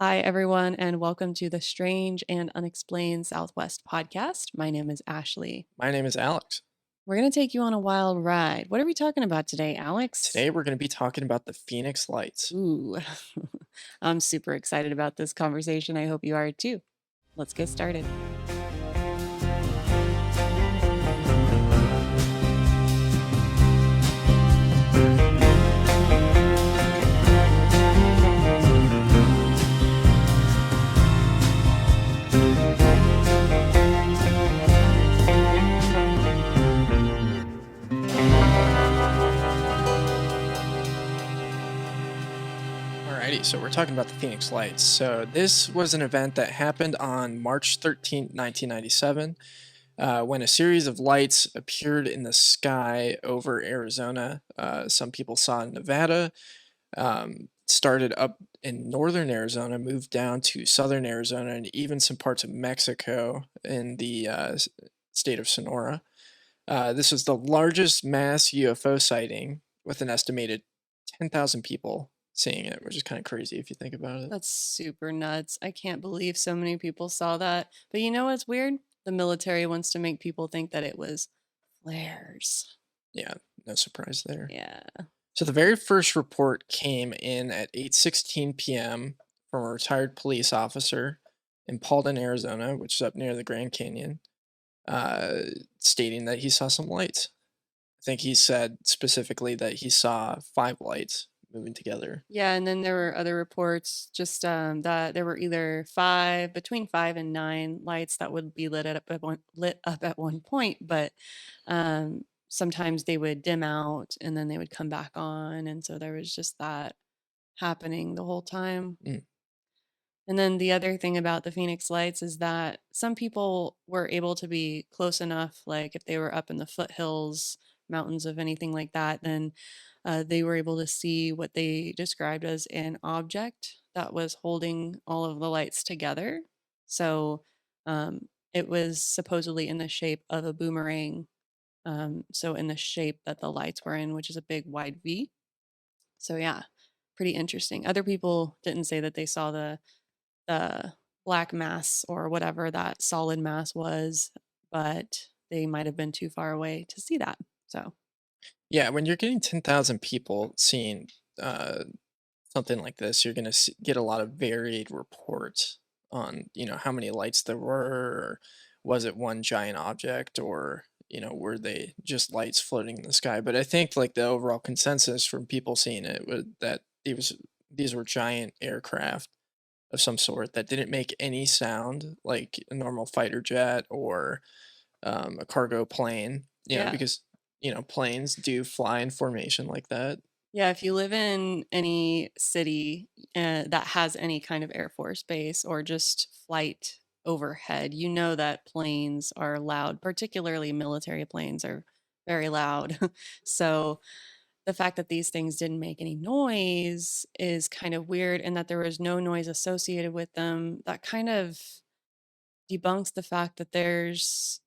Hi, everyone, and welcome to the Strange and Unexplained Southwest podcast. My name is Ashley. My name is Alex. We're going to take you on a wild ride. What are we talking about today, Alex? Today we're going to be talking about the Phoenix Lights. Ooh, I'm super excited about this conversation. I hope you are too. Let's get started. Alrighty, so we're talking about the Phoenix Lights. So this was an event that happened on March 13th, 1997, when a series of lights appeared in the sky over Arizona. Some people saw in Nevada, started up in northern Arizona, moved down to southern Arizona, and even some parts of Mexico in the state of Sonora. This was the largest mass UFO sighting with an estimated 10,000 people seeing it, which is kind of crazy if you think about it. That's super nuts. I can't believe so many people saw that. But you know what's weird? The military wants to make people think that it was flares. Yeah, no surprise there. Yeah. So the very first report came in at 8:16 p.m. from a retired police officer in Paulden, Arizona, which is up near the Grand Canyon, uh, stating that he saw some lights. I think he said specifically that he saw 5 lights moving together. Yeah, and then there were other reports just that there were either between 5 and 9 lights that would be lit up at one point, but sometimes they would dim out and then they would come back on, and so there was just that happening the whole time. Mm, And then the other thing about the Phoenix Lights is that some people were able to be close enough, like if they were up in the foothills, mountains of anything like that, then they were able to see what they described as an object that was holding all of the lights together. So it was supposedly in the shape of a boomerang. So in the shape that the lights were in, which is a big wide V. So yeah, pretty interesting. Other people didn't say that they saw the black mass or whatever that solid mass was, but they might have been too far away to see that. So, yeah, when you're getting 10,000 people seeing uh, something like this, you're going to get a lot of varied reports on, how many lights there were, or was it one giant object, or, were they just lights floating in the sky? But I think like the overall consensus from people seeing it was that these were giant aircraft of some sort that didn't make any sound like a normal fighter jet or a cargo plane, yeah. because, planes do fly in formation like that. Yeah, if you live in any city that has any kind of Air Force base or just flight overhead, you know that planes are loud, particularly military planes are very loud. So, the fact that these things didn't make any noise is kind of weird, and that there was no noise associated with them. That kind of debunks the fact that there's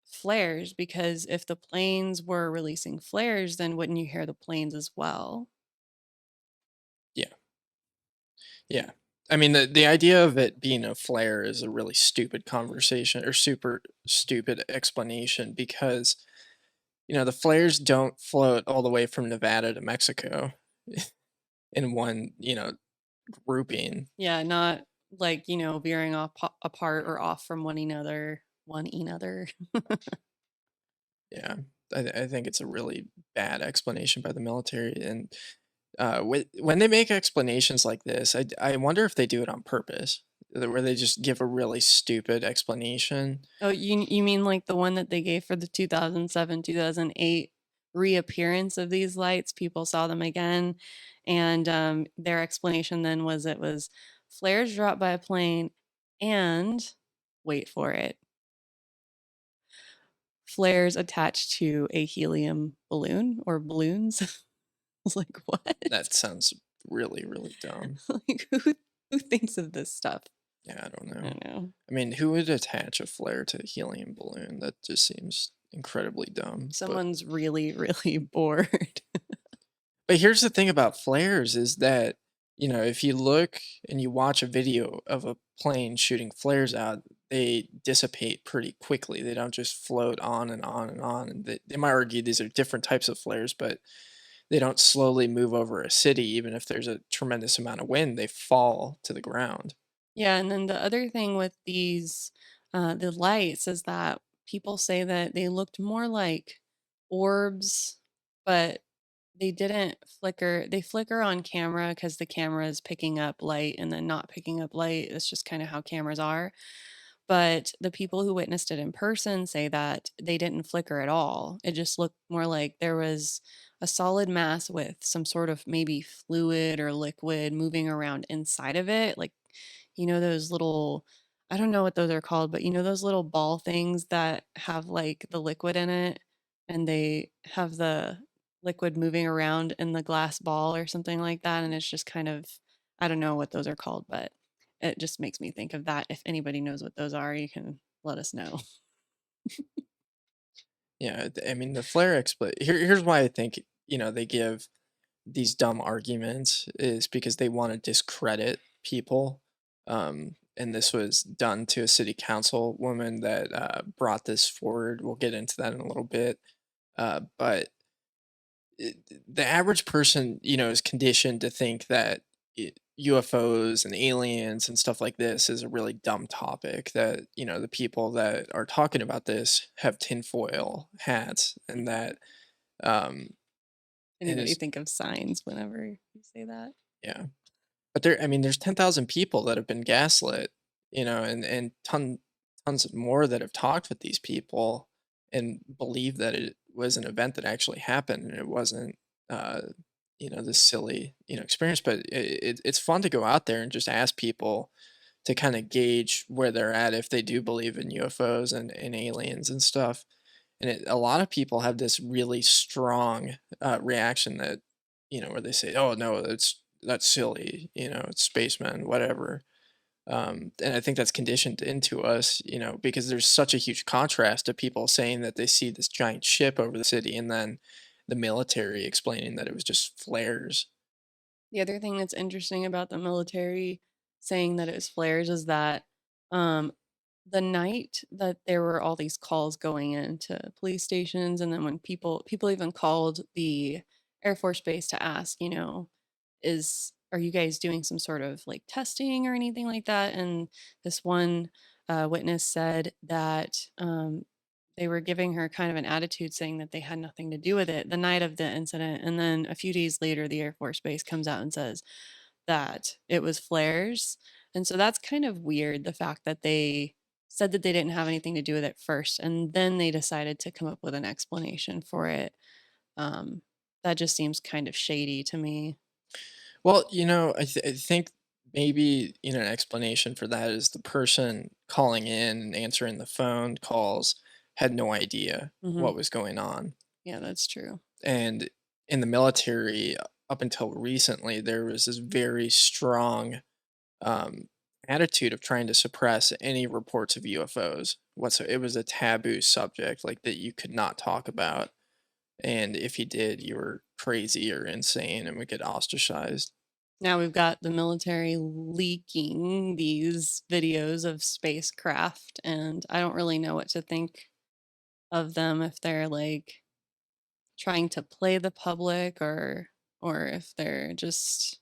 flares, because if the planes were releasing flares, then wouldn't you hear the planes as well? Yeah. Yeah. I mean, the idea of it being a flare is a really stupid conversation or super stupid explanation because, the flares don't float all the way from Nevada to Mexico in one, grouping. Yeah, not like, veering apart or off from one another. Yeah. I think it's a really bad explanation by the military. And when they make explanations like this, I wonder if they do it on purpose, where they just give a really stupid explanation. Oh, you mean like the one that they gave for the 2007, 2008 reappearance of these lights? People saw them again, and their explanation then was it was flares dropped by a plane, and wait for it, flares attached to a helium balloon or balloons. I was like, what? That sounds really, really dumb. Like who thinks of this stuff? Yeah, I don't I know. don't know. I mean, who would attach a flare to a helium balloon? That just seems incredibly dumb. But Someone's really, really bored. here's the thing about flares is that, if you look and you watch a video of a plane shooting flares out, they dissipate pretty quickly. They don't just float on and on and on. And they might argue these are different types of flares, but they don't slowly move over a city. Even if there's a tremendous amount of wind, they fall to the ground. Yeah, and then the other thing with the lights is that people say that they looked more like orbs, but they didn't flicker. They flicker on camera because the camera is picking up light and then not picking up light. It's just kind of how cameras are. But the people who witnessed it in person say that they didn't flicker at all. It just looked more like there was a solid mass with some sort of maybe fluid or liquid moving around inside of it. Like, those little, I don't know what those are called, but those little ball things that have like the liquid in it and they have the liquid moving around in the glass ball or something like that. And it's just kind of, I don't know what those are called, but it just makes me think of that. If anybody knows what those are, you can let us know. Yeah, I mean the flare exploit. Here's why I think they give these dumb arguments is because they want to discredit people. And this was done to a city council woman that brought this forward. We'll get into that in a little bit. But the average person, is conditioned to think that UFOs and aliens and stuff like this is a really dumb topic. That the people that are talking about this have tinfoil hats, and that um, and Anybody is think of signs whenever you say that? yeah. But I mean, there's 10,000 people that have been gaslit, and tons more that have talked with these people and believe that it was an event that actually happened and it wasn't, uh, this silly, experience. But it's fun to go out there and just ask people to kind of gauge where they're at if they do believe in UFOs and aliens and stuff. And a lot of people have this really strong reaction that, where they say, "Oh no, that's silly," it's spacemen, whatever. And I think that's conditioned into us, because there's such a huge contrast to people saying that they see this giant ship over the city, and then the military explaining that it was just flares. The other thing that's interesting about the military saying that it was flares is that um, the night that there were all these calls going into police stations, and then when people even called the Air Force Base to ask, is are you guys doing some sort of like testing or anything like that? And this one witness said that they were giving her kind of an attitude saying that they had nothing to do with it the night of the incident. And then a few days later, the Air Force Base comes out and says that it was flares. And so that's kind of weird, the fact that they said that they didn't have anything to do with it first. And then they decided to come up with an explanation for it. Um, that just seems kind of shady to me. Well, I think maybe an explanation for that is the person calling in and answering the phone calls had no idea Hmm. what was going on. Yeah, that's true. And in the military, up until recently, there was this very strong um, attitude of trying to suppress any reports of UFOs. It was a taboo subject, like that you could not talk about. And if you did, you were crazy or insane and would get ostracized. Now we've got the military leaking these videos of spacecraft, and I don't really know what to think of them, if they're like trying to play the public, or if they're just,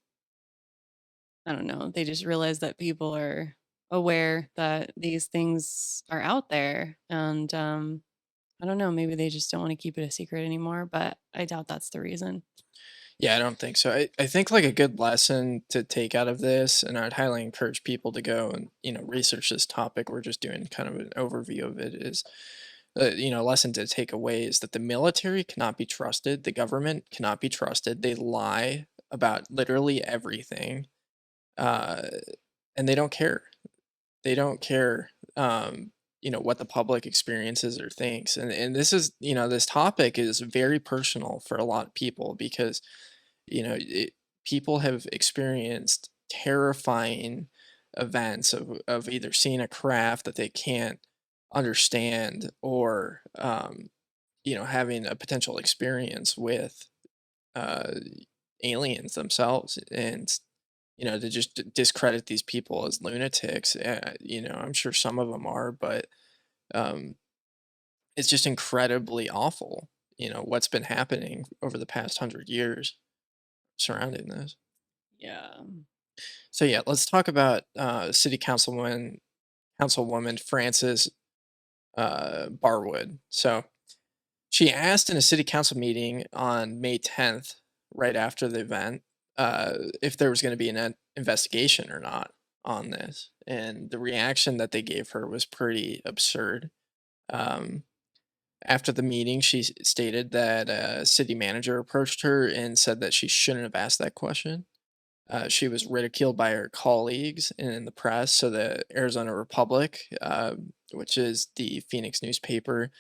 I don't know, they just realize that people are aware that these things are out there. And I don't know, maybe they just don't want to keep it a secret anymore, but I doubt that's the reason. Yeah, I don't think so. I think like a good lesson to take out of this, and I'd highly encourage people to go and, research this topic. We're just doing kind of an overview of it is, lesson to take away is that the military cannot be trusted. The government cannot be trusted. They lie about literally everything. Uh, and they don't care. They don't care, what the public experiences or thinks. And this is, this topic is very personal for a lot of people because people have experienced terrifying events of either seeing a craft that they can't understand or having a potential experience with uh, aliens themselves. And to just discredit these people as lunatics. I'm sure some of them are, but um, it's just incredibly awful. What's been happening over the past 100 years surrounding this. Yeah. So yeah, let's talk about city councilwoman Frances Barwood. So she asked in a city council meeting on May 10th, right after the event, if there was going to be an investigation or not on this. And the reaction that they gave her was pretty absurd. Um, After the meeting, she stated that a city manager approached her and said that she shouldn't have asked that question. She was ridiculed by her colleagues and in the press. So the Arizona Republic, which is the Phoenix newspaper,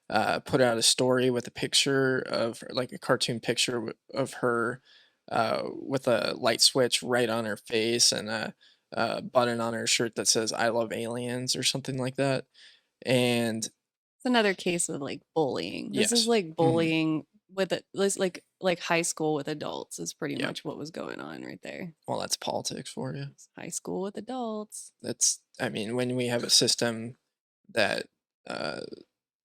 put out a story with a picture of like a cartoon picture of her with a light switch right on her face and a button on her shirt that says "I love aliens" or something like that. And It's another case of like bullying. This is yes, like hmm, bullying with it, like high school with adults is pretty yep. much what was going on right there. Well, that's politics for you. It's high school with adults. I mean, when we have a system that uh,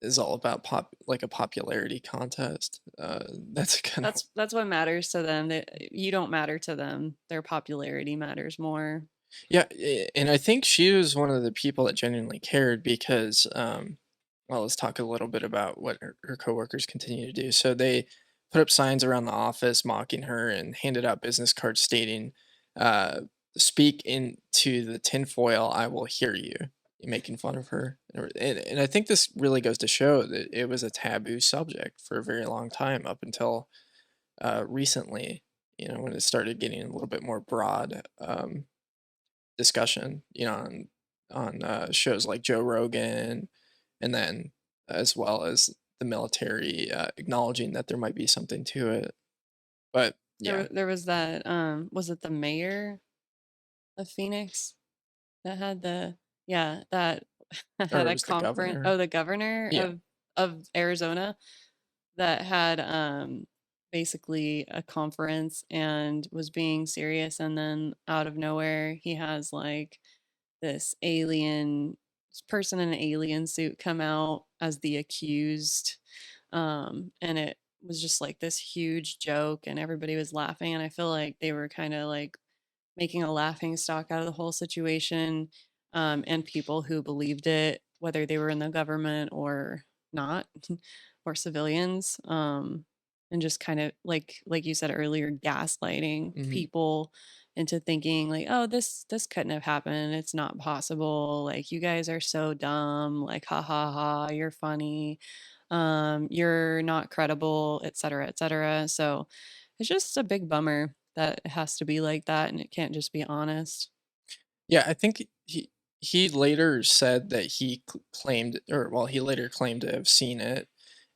is all about like a popularity contest, that's kind of. That's what matters to them. That you don't matter to them. Their popularity matters more. Yeah, and I think she was one of the people that genuinely cared because, well, let's talk a little bit about what her coworkers continue to do. So they put up signs around the office mocking her and handed out business cards stating, uh, "Speak into the tinfoil, I will hear you," making fun of her. And I think this really goes to show that it was a taboo subject for a very long time up until recently. When it started getting a little bit more broad. Discussion, on shows like Joe Rogan, and then as well as the military acknowledging that there might be something to it. But yeah, There was that was it the mayor of Phoenix that had the yeah, that had or it a was the conference, governor. oh, the governor Yeah, of Arizona that had basically a conference and was being serious, and then out of nowhere he has like this alien person in an alien suit come out as the accused, and it was just like this huge joke and everybody was laughing, and I feel like they were kind of like making a laughing stock out of the whole situation, and people who believed it, whether they were in the government or not, or civilians, and just kind of like you said earlier, gaslighting hmm, people into thinking like, oh, this couldn't have happened. It's not possible. Like you guys are so dumb. Like ha ha ha, you're funny. You're not credible, et cetera, et cetera. So it's just a big bummer that it has to be like that and it can't just be honest. yeah. I think he later said that he claimed, or well, he later claimed to have seen it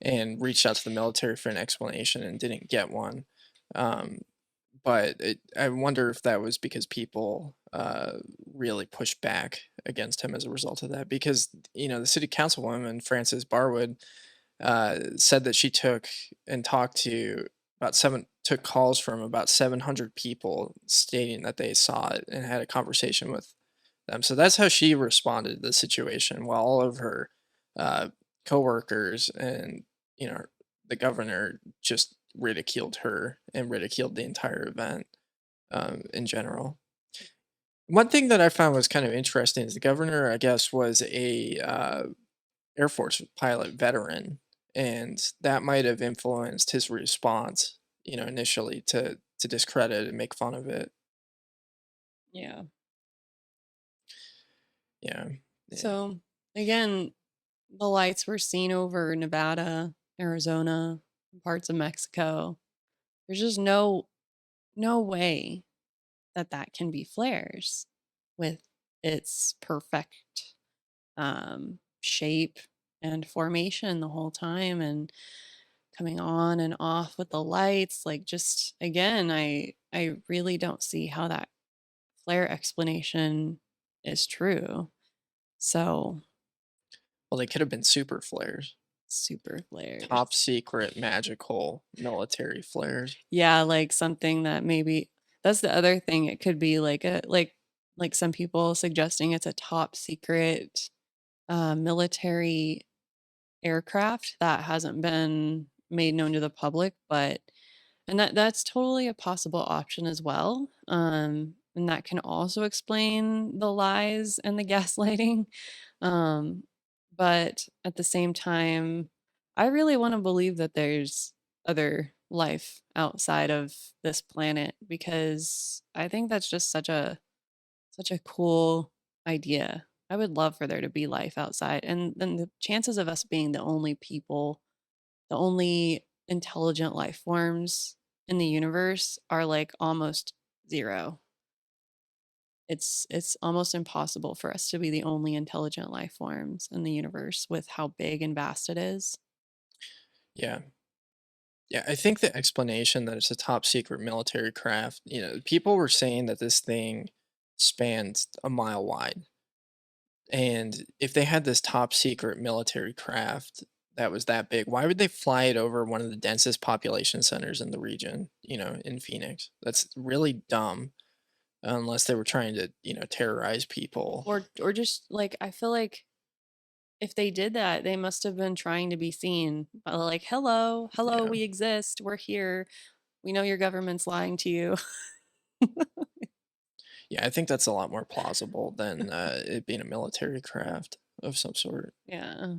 and reached out to the military for an explanation and didn't get one. Um, but I wonder if that was because people really pushed back against him as a result of that. Because the city councilwoman Frances Barwood said that she took calls from about 700 people stating that they saw it and had a conversation with them. So that's how she responded to the situation, while all of her uh, coworkers and you know the governor just ridiculed her and ridiculed the entire event in general. One thing that I found was kind of interesting is the governor, I guess, was a Air Force pilot veteran, and that might have influenced his response, initially to discredit and make fun of it. Yeah. Yeah, yeah. So again, the lights were seen over Nevada, Arizona, parts of Mexico. There's just no way that that can be flares with its perfect shape and formation the whole time and coming on and off with the lights. Like just again, I really don't see how that flare explanation is true. So Well, they could have been super flares, super top flares. secret magical military flares. Yeah, like something that maybe. That's the other thing. It could be like a like some people suggesting it's a top secret military aircraft that hasn't been made known to the public, but and that's totally a possible option as well. And that can also explain the lies and the gaslighting. Um, but at the same time, I really want to believe that there's other life outside of this planet because I think that's just such a cool idea. I would love for there to be life outside. And then the chances of us being the only people, the only intelligent life forms in the universe are like almost zero. It's almost impossible for us to be the only intelligent life forms in the universe with how big and vast it is. Yeah. Yeah, I think the explanation that it's a top secret military craft, people were saying that this thing spans a mile wide. And if they had this top secret military craft that was that big, why would they fly it over one of the densest population centers in the region, in Phoenix? That's really dumb unless they were trying to, terrorize people. Or just like I feel like if they did that, they must have been trying to be seen. Like, hello, hello, Yeah. we exist. We're here. We know your government's lying to you. Yeah, I think that's a lot more plausible than it being a military craft of some sort. Yeah.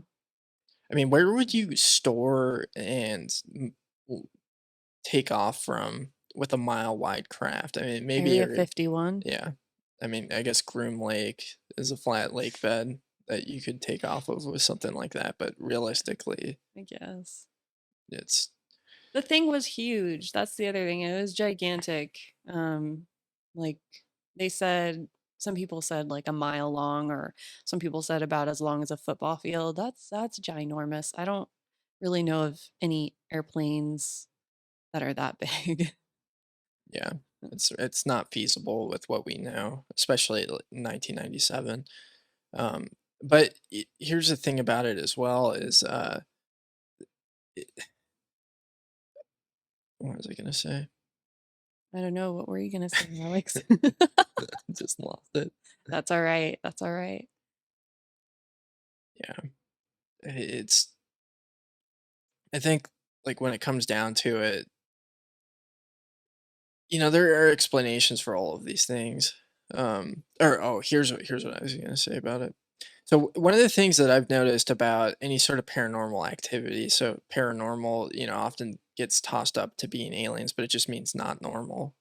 I mean, where would you store and w- take off from with a mile wide craft? I mean, maybe Area you're, 51, yeah. I mean, I guess Groom Lake is a flat lake bed that you could take off of with something like that, but realistically, I guess. it's The thing was huge. That's the other thing. It was gigantic. Like they said, some people said like a mile long, or some people said about as long as a football field. That's ginormous. I don't really know of any airplanes that are that big. yeah, it's not feasible with what we know, especially like 1997. Um, but here's the thing about it as well is it, what was I gonna say? I don't know. What were you gonna say, Alex? Just lost it. That's all right. That's all right. Yeah, it's. I think like when it comes down to it, there are explanations for all of these things. Or oh, here's what I was gonna say about it. So one of the things that I've noticed about any sort of paranormal activity, so paranormal, often gets tossed up to being aliens, but it just means not normal.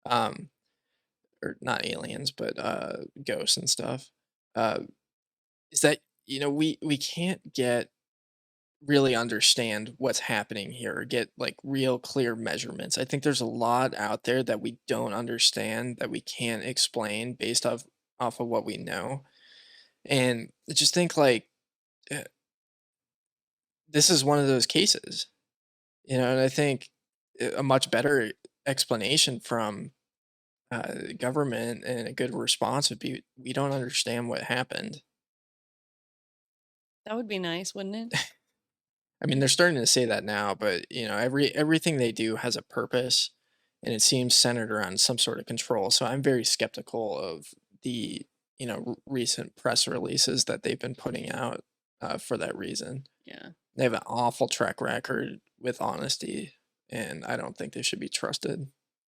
Um, or not aliens, but ghosts and stuff. Uh, is that we can't really understand what's happening here or get like real clear measurements. I think there's a lot out there that we don't understand that we can't explain based off of what we know. And I just think like uh, this is one of those cases, and I think a much better explanation from government and a good response would be we don't understand what happened. That would be nice, wouldn't it? I mean, they're starting to say that now, but everything they do has a purpose, and it seems centered around some sort of control. So I'm very skeptical of the recent press releases that they've been putting out for that reason. Yeah. They have an awful track record with honesty, and I don't think they should be trusted.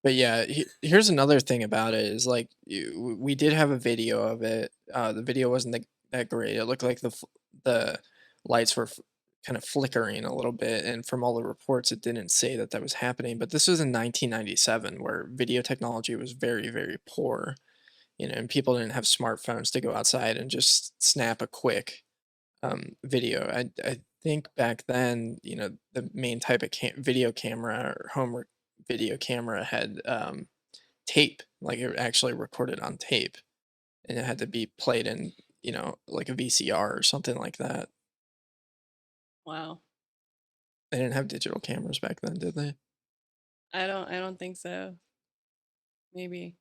But yeah, here's another thing about it is like we did have a video of it. The video wasn't that great. It looked like the lights were kind of flickering a little bit, and from all the reports, it didn't say that that was happening. But this was in 1997, where video technology was very, very poor. And people didn't have smartphones to go outside and just snap a quick video. I think back then, the main type of video camera or video camera had tape, like it actually recorded on tape, and it had to be played in, like a VCR or something like that. Wow. They didn't have digital cameras back then, did they? I don't think so. Maybe.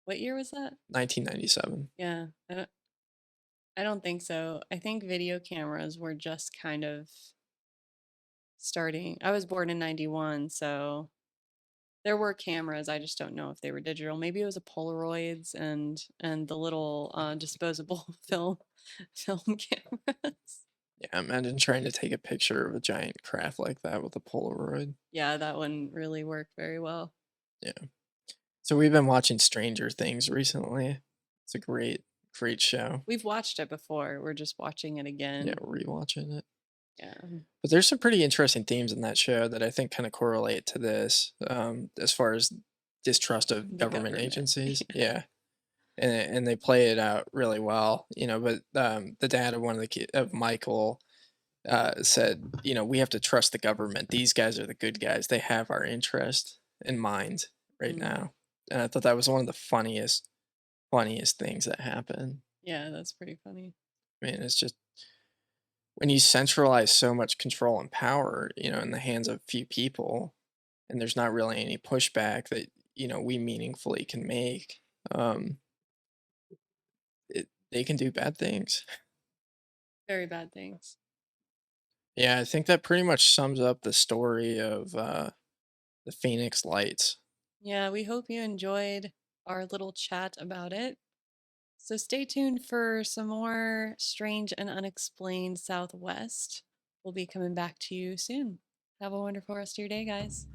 What year was that? 1997. Yeah. I don't think so. I think video cameras were just kind of starting. I was born in 91, so There were cameras, I just don't know if they were digital. Maybe it was a Polaroids and the little disposable film cameras. Yeah, imagine trying to take a picture of a giant craft like that with a Polaroid. Yeah, that wouldn't really work very well. Yeah. So we've been watching Stranger Things recently. It's a great show. We've watched it before. We're just watching it Yeah, again. rewatching it. Yeah. But there's some pretty interesting themes in that show that I think kind of correlate to this, as far as distrust of The government government. agencies. Yeah, and they play it out really well, But the dad of one of of Michael said, we have to trust the government. These guys are the good guys. They have our interest in mind right Mm. now. And I thought that was one of the funniest things that happened. Yeah, that's pretty funny. I mean, it's just when you centralize so much control and power, in the hands of few people, and there's not really any pushback that we meaningfully can make. Um, they can do bad things. Very bad things. Yeah, I think that pretty much sums up the story of the Phoenix Lights. Yeah, we hope you enjoyed our little chat about it. So stay tuned for some more strange and unexplained Southwest. We'll be coming back to you soon. Have a wonderful rest of your day, guys.